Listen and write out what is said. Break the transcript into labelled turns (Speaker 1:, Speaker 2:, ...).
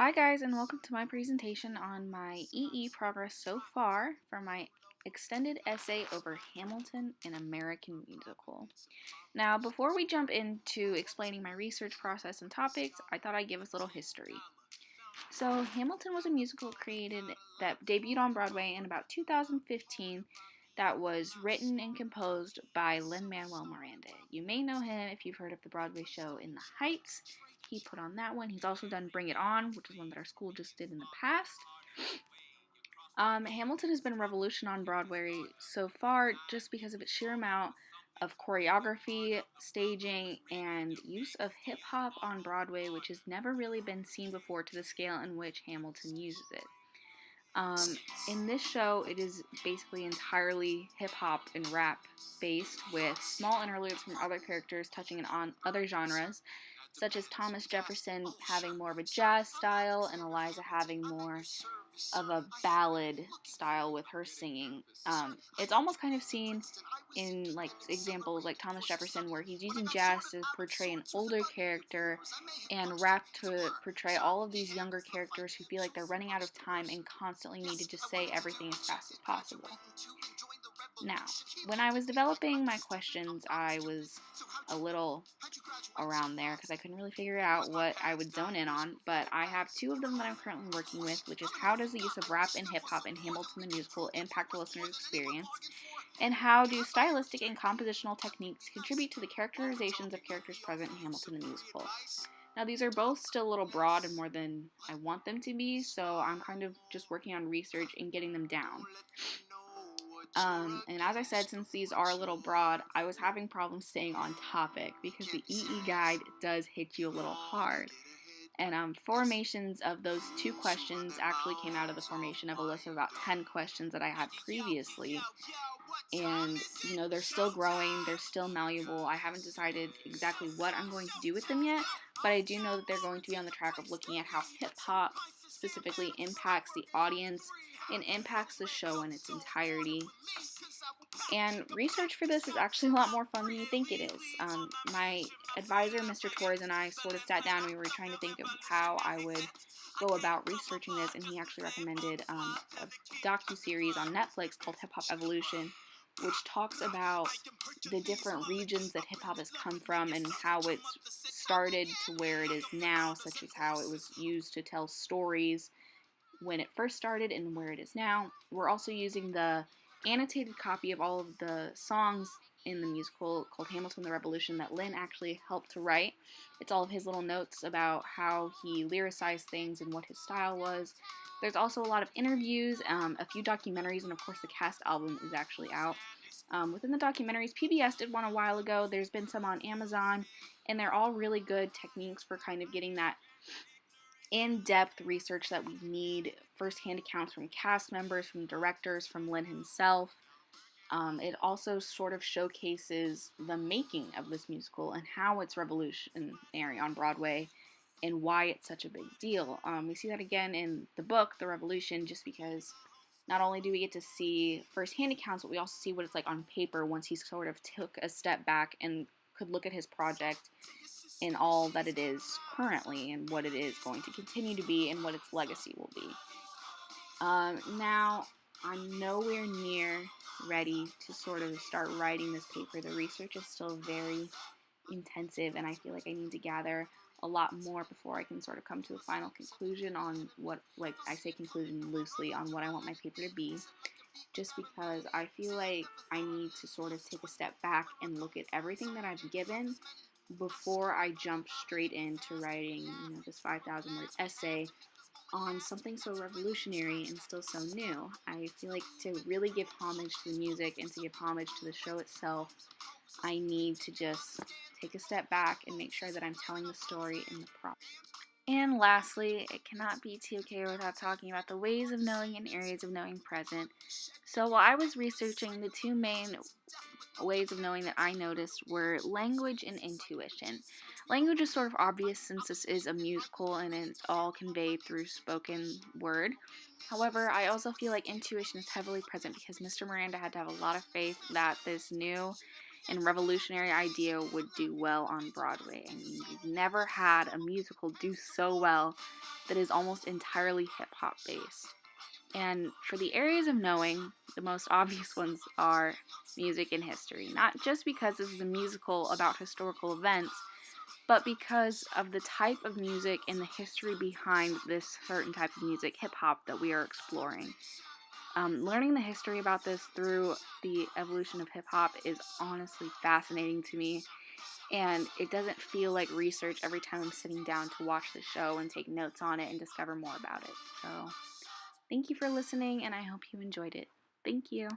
Speaker 1: Hi guys, and welcome to my presentation on my EE progress so far for my extended essay over Hamilton, an American musical. Now, before we jump into explaining my research process and topics, I thought I'd give us a little history. So, Hamilton was a musical created that debuted on Broadway in about 2015 that was written and composed by Lin-Manuel Miranda. You may know him if you've heard of the Broadway show In the Heights. He put on that one. He's also done Bring It On, which is one that our school just did in the past. Hamilton has been a revolution on Broadway so far just because of its sheer amount of choreography, staging, and use of hip hop on Broadway, which has never really been seen before to the scale in which Hamilton uses it. In this show, it is basically entirely hip hop and rap based, with small interludes from other characters touching on other genres, such as Thomas Jefferson having more of a jazz style and Eliza having more of a ballad style with her singing. It's almost kind of seen in like examples like Thomas Jefferson, where he's using jazz to portray an older character and rap to portray all of these younger characters who feel like they're running out of time and constantly need to just say everything as fast as possible. Now, when I was developing my questions, I was a little around there because I couldn't really figure out what I would zone in on, but I have two of them that I'm currently working with, which is how does the use of rap and hip-hop in Hamilton the Musical impact the listener's experience, and how do stylistic and compositional techniques contribute to the characterizations of characters present in Hamilton the Musical. Now, these are both still a little broad and more than I want them to be, so I'm kind of just working on research and getting them down. And as I said, since these are a little broad, I was having problems staying on topic because the EE guide does hit you a little hard. And formations of those two questions actually came out of the formation of a list of about 10 questions that I had previously. And, they're still growing, they're still malleable. I haven't decided exactly what I'm going to do with them yet, but I do know that they're going to be on the track of looking at how hip-hop specifically impacts the audience and impacts the show in its entirety. And research for this is actually a lot more fun than you think it is. My advisor, Mr. Torres, and I sort of sat down and we were trying to think of how I would go about researching this, and he actually recommended a docu-series on Netflix called Hip Hop Evolution, which talks about the different regions that hip-hop has come from and how it's started to where it is now, such as how it was used to tell stories when it first started and where it is now. We're also using the annotated copy of all of the songs in the musical called Hamilton the Revolution that Lin actually helped to write. It's all of his little notes about how he lyricized things and what his style was. There's also a lot of interviews, a few documentaries, and of course the cast album is actually out. Within the documentaries, PBS did one a while ago. There's been some on Amazon, and they're all really good techniques for kind of getting that in-depth research that we need, first-hand accounts from cast members, from directors, from Lin himself. It also sort of showcases the making of this musical and how it's revolutionary on Broadway and why it's such a big deal. We see that again in the book, The Revolution, just because not only do we get to see first-hand accounts, but we also see what it's like on paper once he sort of took a step back and could look at his project in all that it is currently and what it is going to continue to be and what its legacy will be. Now, I'm nowhere near ready to sort of start writing this paper. The research is still very intensive, and I feel like I need to gather a lot more before I can sort of come to a final conclusion on what, like I say conclusion loosely, on what I want my paper to be, just because I feel like I need to sort of take a step back and look at everything that I've given before I jump straight into writing, this 5,000 word essay on something so revolutionary and still so new. I feel like to really give homage to the music and to give homage to the show itself, I need to just take a step back and make sure that I'm telling the story in the proper. And lastly, it cannot be TOK without talking about the ways of knowing and areas of knowing present. So while I was researching, the two main ways of knowing that I noticed were language and intuition. Language is sort of obvious since this is a musical and it's all conveyed through spoken word. However, I also feel like intuition is heavily present because Mr. Miranda had to have a lot of faith that this new and revolutionary idea would do well on Broadway. I mean, we've never had a musical do so well that is almost entirely hip hop based. And for the areas of knowing, the most obvious ones are music and history. Not just because this is a musical about historical events, but because of the type of music and the history behind this certain type of music, hip hop, that we are exploring. Learning the history about this through the evolution of hip hop is honestly fascinating to me, and it doesn't feel like research every time I'm sitting down to watch the show and take notes on it and discover more about it. So, thank you for listening, and I hope you enjoyed it. Thank you.